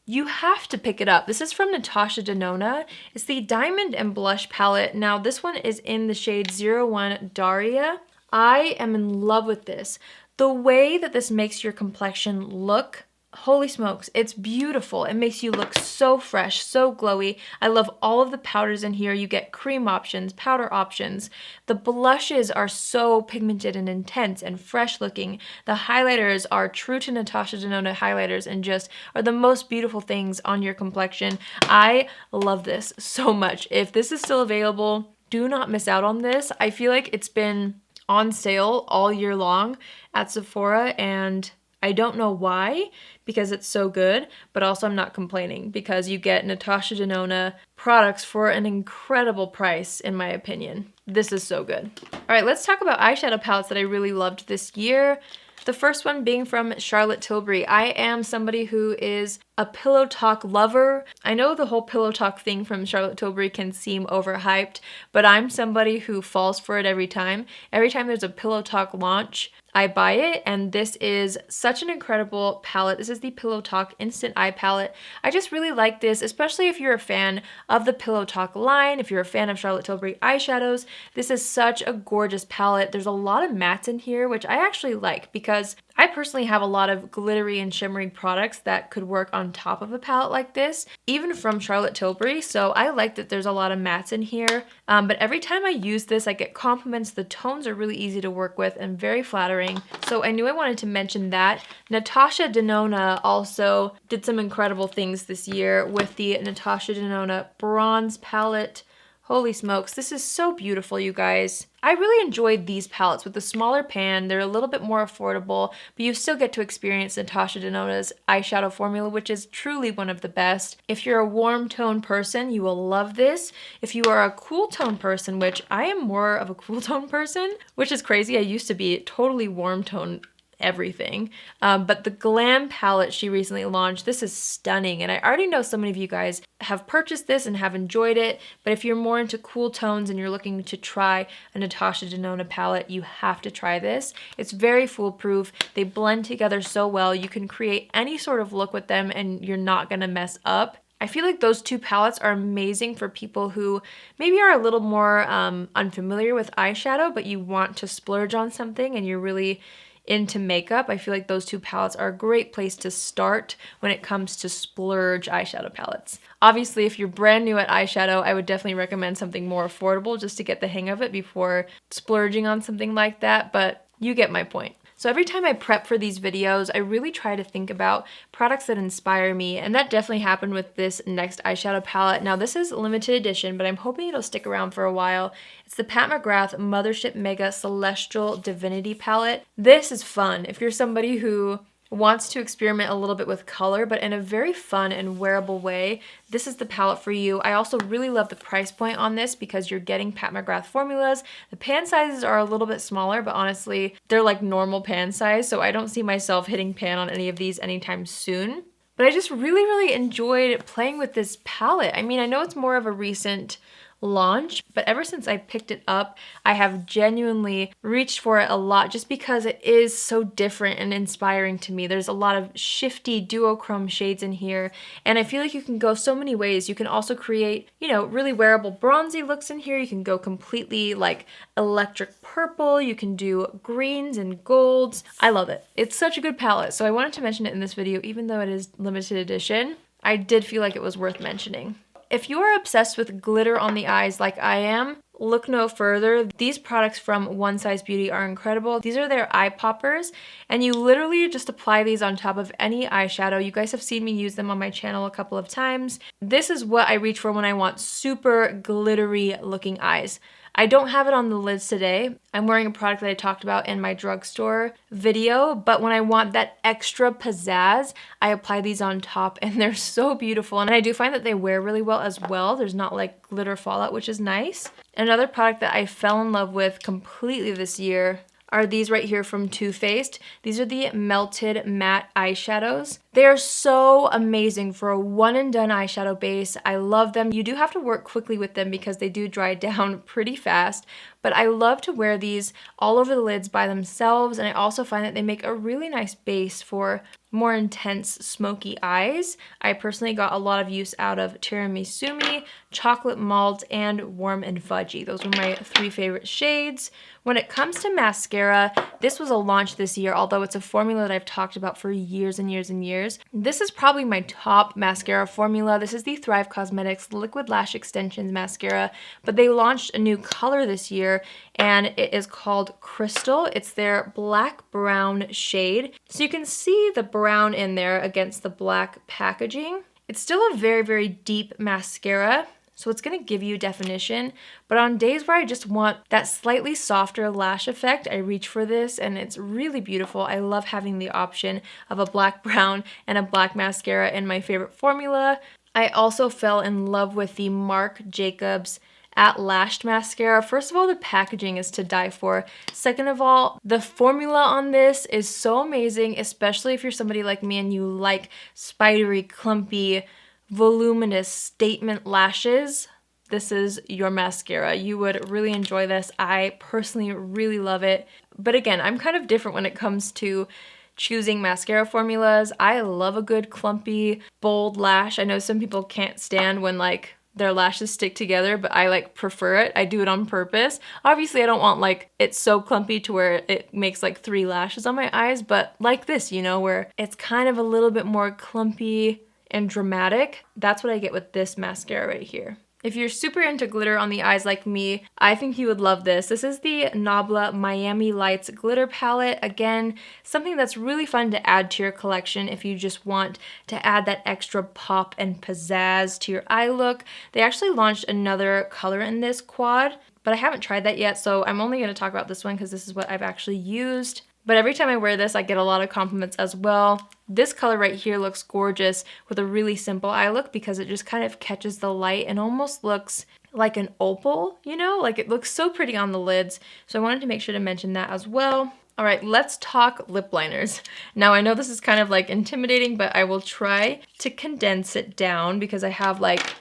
you have to pick it up. This is from Natasha Denona. It's the Diamond and Blush palette. Now this one is in the shade 01 Daria. I am in love with this. The way that this makes your complexion look, holy smokes, it's beautiful. It makes you look so fresh, so glowy. I love all of the powders in here. You get cream options, powder options. The blushes are so pigmented and intense and fresh looking. The highlighters are true to Natasha Denona highlighters and just are the most beautiful things on your complexion. I love this so much. If this is still available, do not miss out on this. I feel like it's been on sale all year long at Sephora, and I don't know why, because it's so good, but also I'm not complaining because you get Natasha Denona products for an incredible price, in my opinion. This is so good. All right, let's talk about eyeshadow palettes that I really loved this year. The first one being from Charlotte Tilbury. I am somebody who is a Pillow Talk lover. I know the whole Pillow Talk thing from Charlotte Tilbury can seem overhyped, but I'm somebody who falls for it every time. Every time there's a Pillow Talk launch, I buy it, and this is such an incredible palette. This is the Pillow Talk Instant Eye Palette. I just really like this, especially if you're a fan of the Pillow Talk line, if you're a fan of Charlotte Tilbury eyeshadows. This is such a gorgeous palette. There's a lot of mattes in here, which I actually like because I personally have a lot of glittery and shimmery products that could work on top of a palette like this, even from Charlotte Tilbury, so I like that there's a lot of mattes in here. But every time I use this, I get compliments. The tones are really easy to work with and very flattering, so I knew I wanted to mention that. Natasha Denona also did some incredible things this year with the Natasha Denona Bronze Palette. Holy smokes, this is so beautiful, you guys. I really enjoyed these palettes with the smaller pan. They're a little bit more affordable, but you still get to experience Natasha Denona's eyeshadow formula, which is truly one of the best. If you're a warm tone person, you will love this. If you are a cool tone person, which I am more of a cool tone person, which is crazy. I used to be totally warm tone everything. But the Glam palette she recently launched, this is stunning. And I already know so many of you guys have purchased this and have enjoyed it. But if you're more into cool tones and you're looking to try a Natasha Denona palette, you have to try this. It's very foolproof. They blend together so well. You can create any sort of look with them and you're not gonna mess up. I feel like those two palettes are amazing for people who maybe are a little more unfamiliar with eyeshadow, but you want to splurge on something and you're really into makeup. I feel like those two palettes are a great place to start when it comes to splurge eyeshadow palettes. Obviously, if you're brand new at eyeshadow, I would definitely recommend something more affordable just to get the hang of it before splurging on something like that, but you get my point. So every time I prep for these videos, I really try to think about products that inspire me, and that definitely happened with this next eyeshadow palette. Now this is limited edition, but I'm hoping it'll stick around for a while. It's the Pat McGrath Mothership Mega Celestial Divinity palette. This is fun if you're somebody who wants to experiment a little bit with color, but in a very fun and wearable way. This is the palette for you. I also really love the price point on this because you're getting Pat McGrath formulas. The pan sizes are a little bit smaller, but honestly, they're like normal pan size, so I don't see myself hitting pan on any of these anytime soon. But I just really enjoyed playing with this palette. I mean, I know it's more of a recent launch, but ever since I picked it up, I have genuinely reached for it a lot just because it is so different and inspiring to me. There's a lot of shifty duochrome shades in here, and I feel like you can go so many ways. You can also create, you know, really wearable bronzy looks in here. You can go completely like electric purple. You can do greens and golds. I love it. It's such a good palette, so I wanted to mention it in this video even though it is limited edition. I did feel like it was worth mentioning. If you are obsessed with glitter on the eyes like I am, look no further. These products from One Size Beauty are incredible. These are their eye poppers, and you literally just apply these on top of any eyeshadow. You guys have seen me use them on my channel a couple of times. This is what I reach for when I want super glittery looking eyes. I don't have it on the lids today. I'm wearing a product that I talked about in my drugstore video, but when I want that extra pizzazz, I apply these on top and they're so beautiful. And I do find that they wear really well as well. There's not like glitter fallout, which is nice. Another product that I fell in love with completely this year are these right here from Too Faced. These are the Melted Matte Eyeshadows. They are so amazing for a one and done eyeshadow base. I love them. You do have to work quickly with them because they do dry down pretty fast, but I love to wear these all over the lids by themselves, and I also find that they make a really nice base for more intense smoky eyes. I personally got a lot of use out of Tiramisumi, Chocolate Malt, and Warm and Fudgy. Those were my three favorite shades. When it comes to mascara, this was a launch this year, although it's a formula that I've talked about for years and years and years. This is probably my top mascara formula. This is the Thrive Cosmetics Liquid Lash Extensions Mascara, but they launched a new color this year, and it is called Crystal. It's their black brown shade. So you can see the brown in there against the black packaging. It's still a very deep mascara, so it's gonna give you definition, but on days where I just want that slightly softer lash effect, I reach for this, and it's really beautiful. I love having the option of a black brown and a black mascara in my favorite formula. I also fell in love with the Marc Jacobs At Lashed mascara. First of all, the packaging is to die for. Second of all, the formula on this is so amazing, especially if you're somebody like me and you like spidery, clumpy, voluminous statement lashes. this is your mascara. You would really enjoy this. I personally really love it. But again, I'm kind of different when it comes to choosing mascara formulas. I love a good clumpy, bold lash. I know some people can't stand when like their lashes stick together, but I like prefer it. I do it on purpose. Obviously, I don't want like it so clumpy to where it makes like 3 lashes on my eyes, but like this, you know, where it's kind of a little bit more clumpy and dramatic. That's what I get with this mascara right here. If you're super into glitter on the eyes like me, I think you would love this. This is the Nabla Miami Lights Glitter Palette. Again, something that's really fun to add to your collection if you just want to add that extra pop and pizzazz to your eye look. They actually launched another color in this quad, but I haven't tried that yet, so I'm only going to talk about this one because this is what I've actually used. But every time I wear this, I get a lot of compliments as well. This color right here looks gorgeous with a really simple eye look because it just kind of catches the light and almost looks like an opal, you know? Like it looks so pretty on the lids. So I wanted to make sure to mention that as well. All right, let's talk lip liners. Now I know this is kind of like intimidating, but I will try to condense it down because I have like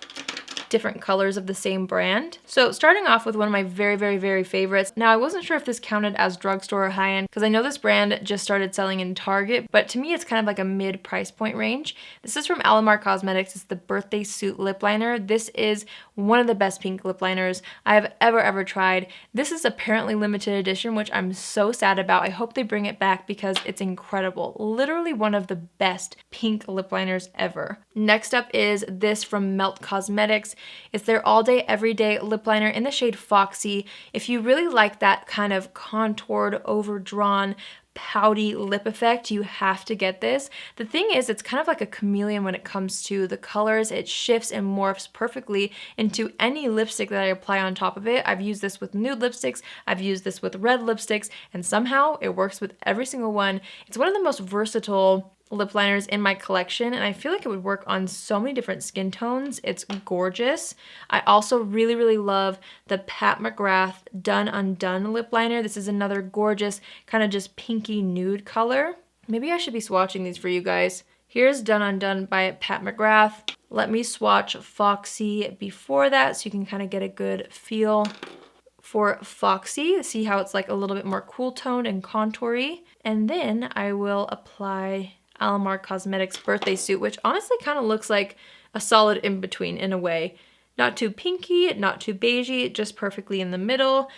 different colors of the same brand. So starting off with one of my very favorites. Now I wasn't sure if this counted as drugstore or high-end because I know this brand just started selling in Target, but to me it's kind of like a mid price point range. This is from Alamar Cosmetics. It's the Birthday Suit lip liner. This is one of the best pink lip liners I have ever tried. This is apparently limited edition, which I'm so sad about. I hope they bring it back because it's incredible. Literally one of the best pink lip liners ever. Next up is this from Melt Cosmetics. It's their all day everyday lip liner in the shade Foxy. If you really like that kind of contoured, overdrawn, pouty lip effect, you have to get this. The thing is, it's kind of like a chameleon when it comes to the colors. It shifts and morphs perfectly into any lipstick that I apply on top of it. I've used this with nude lipsticks, I've used this with red lipsticks, and somehow it works with every single one. It's one of the most versatile lip liners in my collection, and I feel like it would work on so many different skin tones. It's gorgeous. I also really love the Pat McGrath Done Undone lip liner. This is another gorgeous kind of just pinky nude color. Maybe I should be swatching these for you guys. Here's Done Undone by Pat McGrath. Let me swatch Foxy before that so you can kind of get a good feel for Foxy. See how it's like a little bit more cool toned and contoury. And then I will apply Alamar Cosmetics Birthday Suit, which honestly kind of looks like a solid in-between in a way. Not too pinky, not too beigey, just perfectly in the middle.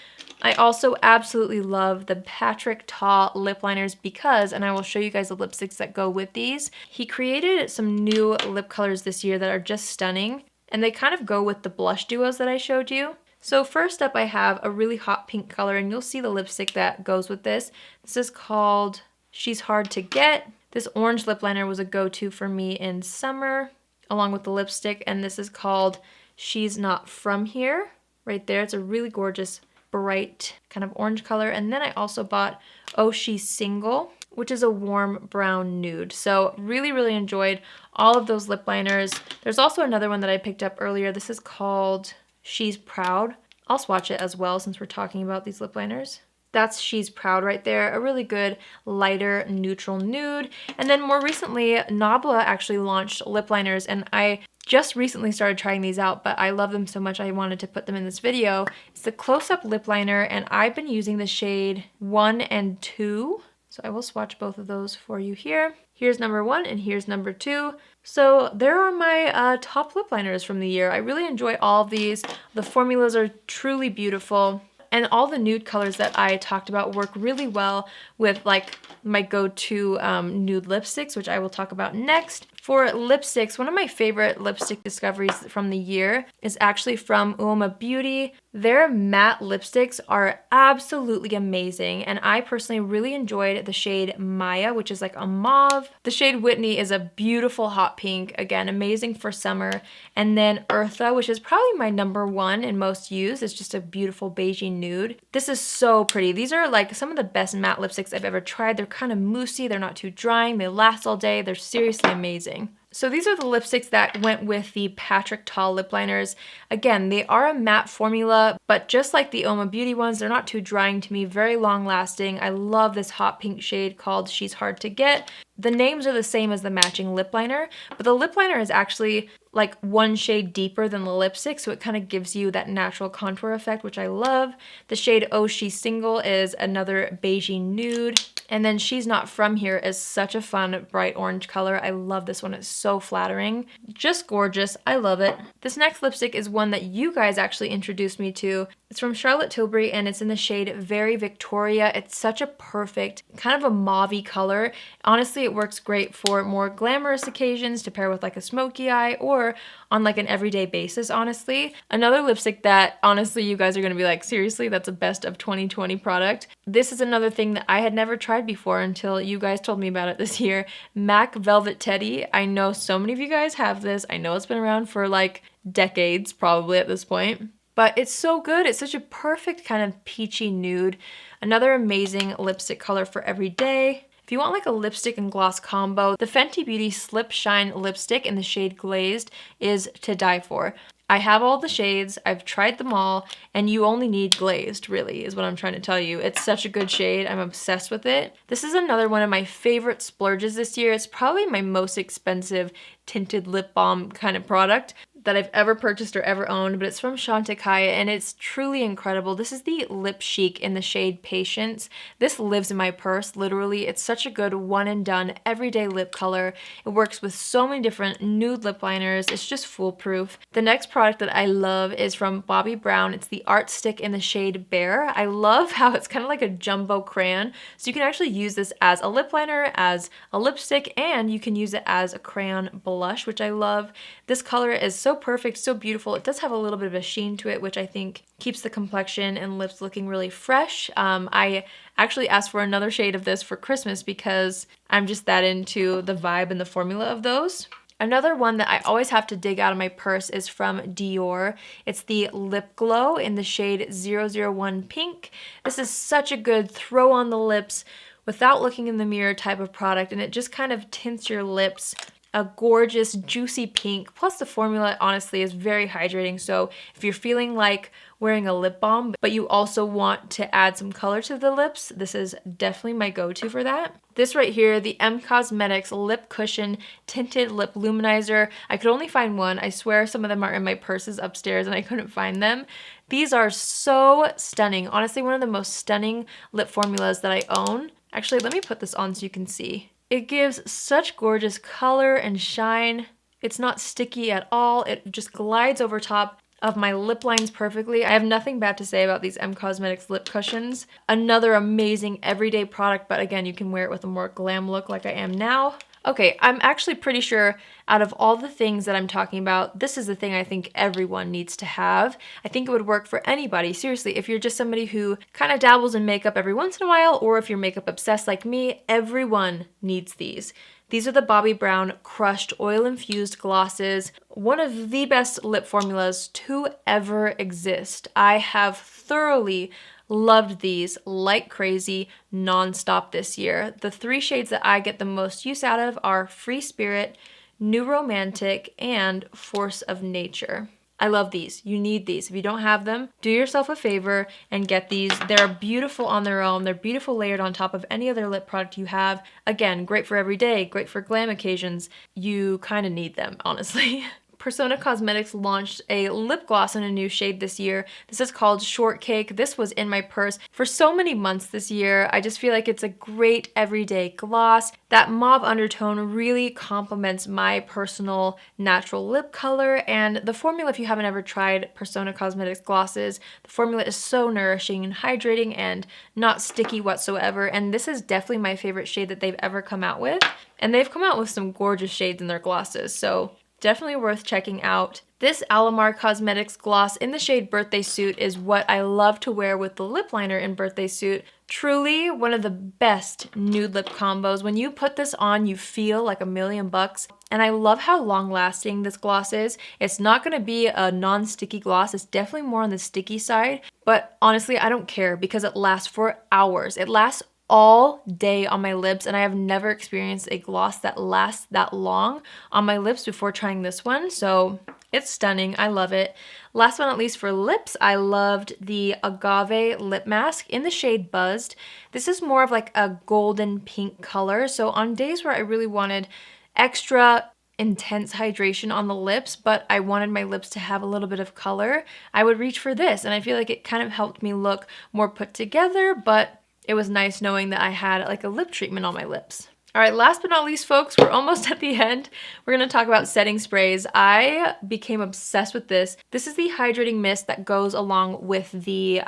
I also absolutely love the Patrick Ta lip liners because, and I will show you guys the lipsticks that go with these, he created some new lip colors this year that are just stunning, and they kind of go with the blush duos that I showed you. So first up I have a really hot pink color, and you'll see the lipstick that goes with this. This is called She's Hard to Get. This orange lip liner was a go-to for me in summer, along with the lipstick, and this is called She's Not From Here. Right there, it's a really gorgeous, bright kind of orange color. And then I also bought Oh She's Single, which is a warm brown nude. So really enjoyed all of those lip liners. There's also another one that I picked up earlier. This is called She's Proud. I'll swatch it as well since we're talking about these lip liners. That's She's Proud right there, a really good lighter neutral nude. And then more recently, Nabla actually launched lip liners, and I just recently started trying these out, but I love them so much I wanted to put them in this video. It's the Close-Up Lip Liner, and I've been using the shade 1 and 2. So I will swatch both of those for you here. Here's number 1 and here's number 2. So there are my top lip liners from the year. I really enjoy all of these. The formulas are truly beautiful. And all the nude colors that I talked about work really well with like my go-to nude lipsticks, which I will talk about next. For lipsticks, one of my favorite lipstick discoveries from the year is actually from Uoma Beauty. Their matte lipsticks are absolutely amazing, and I personally really enjoyed the shade Maya, which is like a mauve. The shade Whitney is a beautiful hot pink, again, amazing for summer. And then Eartha, which is probably my number 1 and most used. It's just a beautiful beigey nude. This is so pretty. These are like some of the best matte lipsticks I've ever tried. They're kind of moussey, they're not too drying, they last all day, they're seriously amazing. So these are the lipsticks that went with the Patrick Ta lip liners. Again, they are a matte formula, but just like the Oma Beauty ones, they're not too drying to me, very long lasting. I love this hot pink shade called She's Hard to Get. The names are the same as the matching lip liner, but the lip liner is actually like one shade deeper than the lipstick, so it kind of gives you that natural contour effect, which I love. The shade Oh She's Single is another beigey nude. And then She's Not From Here is such a fun bright orange color. I love this one. It's so flattering. Just gorgeous. I love it. This next lipstick is one that you guys actually introduced me to. It's from Charlotte Tilbury and it's in the shade Very Victoria. It's such a perfect kind of a mauve-y color. Honestly, it works great for more glamorous occasions to pair with like a smoky eye or on like an everyday basis, honestly. Another lipstick that honestly you guys are gonna be like, seriously, that's a best of 2020 product. This is another thing that I had never tried before until you guys told me about it this year. MAC Velvet Teddy. I know so many of you guys have this. I know it's been around for like decades probably at this point. But it's so good. It's such a perfect kind of peachy nude. Another amazing lipstick color for every day. If you want like a lipstick and gloss combo, the Fenty Beauty Slip Shine lipstick in the shade Glazed is to die for. I have all the shades, I've tried them all, and you only need glazed, really, is what I'm trying to tell you. It's such a good shade, I'm obsessed with it. This is another one of my favorite splurges this year. It's probably my most expensive tinted lip balm kind of product that I've ever purchased or ever owned, but it's from Chantecaille and it's truly incredible. This is the Lip Chic in the shade Patience. This lives in my purse, literally. It's such a good one and done everyday lip color. It works with so many different nude lip liners. It's just foolproof. The next product that I love is from Bobbi Brown. It's the Art Stick in the shade Bear. I love how it's kind of like a jumbo crayon. So you can actually use this as a lip liner, as a lipstick, and you can use it as a crayon blush, which I love. This color is so perfect, so beautiful. It does have a little bit of a sheen to it, which I think keeps the complexion and lips looking really fresh. I actually asked for another shade of this for Christmas because I'm just that into the vibe and the formula of those. Another one that I always have to dig out of my purse is from Dior. It's the Lip Glow in the shade 001 Pink. This is such a good throw on the lips without looking in the mirror type of product, and it just kind of tints your lips a gorgeous juicy pink. Plus the formula honestly is very hydrating, so if you're feeling like wearing a lip balm but you also want to add some color to the lips, this is definitely my go-to for that. This right here, the M Cosmetics Lip Cushion Tinted Lip Luminizer. I could only find one. I swear some of them are in my purses upstairs and I couldn't find them. These are so stunning. Honestly, one of the most stunning lip formulas that I own. Actually, let me put this on so you can see. It gives such gorgeous color and shine. It's not sticky at all. It just glides over top of my lip lines perfectly. I have nothing bad to say about these M Cosmetics lip cushions. Another amazing everyday product, but again, you can wear it with a more glam look like I am now. Okay, I'm actually pretty sure out of all the things that I'm talking about, this is the thing I think everyone needs to have. I think it would work for anybody. Seriously, if you're just somebody who kind of dabbles in makeup every once in a while, or if you're makeup obsessed like me, everyone needs these. These are the Bobbi Brown Crushed Oil Infused Glosses, one of the best lip formulas to ever exist. I have thoroughly loved these like crazy nonstop this year. The three shades that I get the most use out of are Free Spirit, New Romantic, and Force of Nature. I love these. You need these. If you don't have them, do yourself a favor and get these. They're beautiful on their own. They're beautiful layered on top of any other lip product you have. Again, great for every day, great for glam occasions. You kind of need them, honestly. Persona Cosmetics launched a lip gloss in a new shade this year. This is called Shortcake. This was in my purse for so many months this year. I just feel like it's a great everyday gloss. That mauve undertone really complements my personal natural lip color, and the formula, if you haven't ever tried Persona Cosmetics glosses, the formula is so nourishing and hydrating and not sticky whatsoever, and this is definitely my favorite shade that they've ever come out with. And they've come out with some gorgeous shades in their glosses, so definitely worth checking out. This Alamar Cosmetics gloss in the shade Birthday Suit is what I love to wear with the lip liner in Birthday Suit. Truly one of the best nude lip combos. When you put this on, you feel like $1,000,000. And I love how long lasting this gloss is. It's not gonna be a non-sticky gloss. It's definitely more on the sticky side. But honestly, I don't care because it lasts for hours. It lasts all day on my lips, and I have never experienced a gloss that lasts that long on my lips before trying this one, so it's stunning. I love it. Last but not least, for lips, I loved the Agave lip mask in the shade Buzzed. This is more of like a golden pink color, so on days where I really wanted extra intense hydration on the lips, but I wanted my lips to have a little bit of color, I would reach for this, and I feel like it kind of helped me look more put together, but it was nice knowing that I had like a lip treatment on my lips. All right, last but not least, folks, we're almost at the end. We're gonna talk about setting sprays. I became obsessed with this. This is the hydrating mist that goes along with the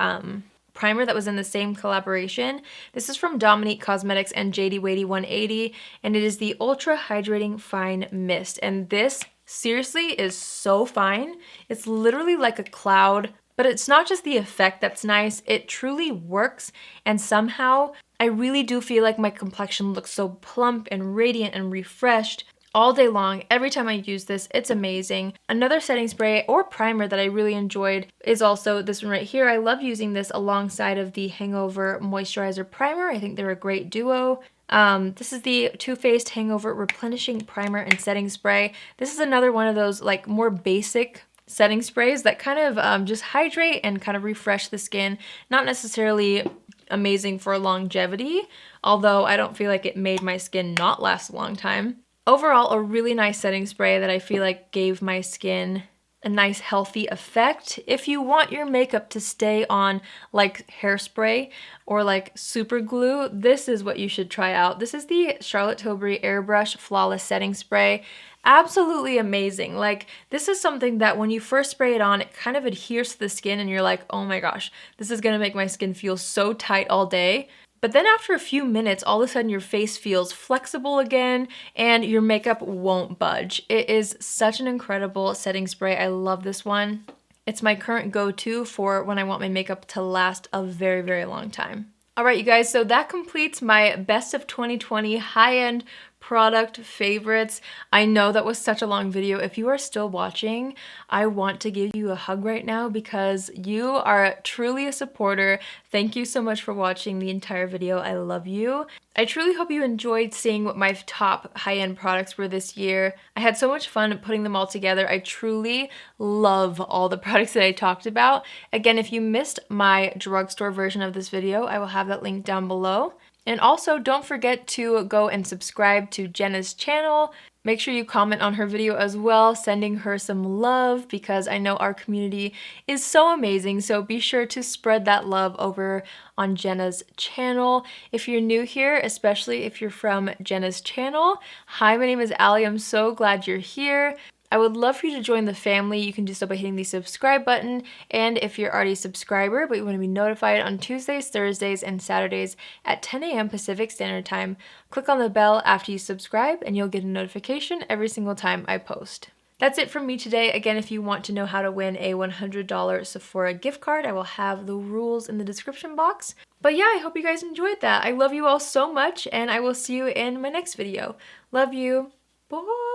primer that was in the same collaboration. This is from Allamar Cosmetics and JD Wadey 180, and it is the Ultra Hydrating Fine Mist. And this seriously is so fine. It's literally like a cloud. But it's not just the effect that's nice, it truly works, and somehow I really do feel like my complexion looks so plump and radiant and refreshed all day long. Every time I use this, it's amazing. Another setting spray or primer that I really enjoyed is also this one right here. I love using this alongside of the Hangover Moisturizer Primer. I think they're a great duo. This is the Too Faced Hangover Replenishing Primer and Setting Spray. This is another one of those like more basic setting sprays that kind of just hydrate and kind of refresh the skin. Not necessarily amazing for longevity, although I don't feel like it made my skin not last a long time. Overall, a really nice setting spray that I feel like gave my skin a nice healthy effect. If you want your makeup to stay on like hairspray or like super glue, this is what you should try out. This is the Charlotte Tilbury Airbrush Flawless Setting Spray. Absolutely amazing. Like, this is something that when you first spray it on, it kind of adheres to the skin and you're like, oh my gosh, this is gonna make my skin feel so tight all day. But then after a few minutes, all of a sudden your face feels flexible again and your makeup won't budge. It is such an incredible setting spray. I love this one. It's my current go-to for when I want my makeup to last a very, very long time. All right, you guys, so that completes my best of 2020 high-end product favorites. I know that was such a long video. If you are still watching, I want to give you a hug right now because you are truly a supporter. Thank you so much for watching the entire video. I love you. I truly hope you enjoyed seeing what my top high-end products were this year. I had so much fun putting them all together. I truly love all the products that I talked about. Again, if you missed my drugstore version of this video, I will have that link down below. And also, don't forget to go and subscribe to Jenna's channel. Make sure you comment on her video as well, sending her some love because I know our community is so amazing. So be sure to spread that love over on Jenna's channel. If you're new here, especially if you're from Jenna's channel, hi, my name is Allie. I'm so glad you're here. I would love for you to join the family. You can do so by hitting the subscribe button. And if you're already a subscriber, but you want to be notified on Tuesdays, Thursdays, and Saturdays at 10 a.m. Pacific Standard Time, click on the bell after you subscribe and you'll get a notification every single time I post. That's it from me today. Again, if you want to know how to win a $100 Sephora gift card, I will have the rules in the description box. But yeah, I hope you guys enjoyed that. I love you all so much, and I will see you in my next video. Love you. Bye.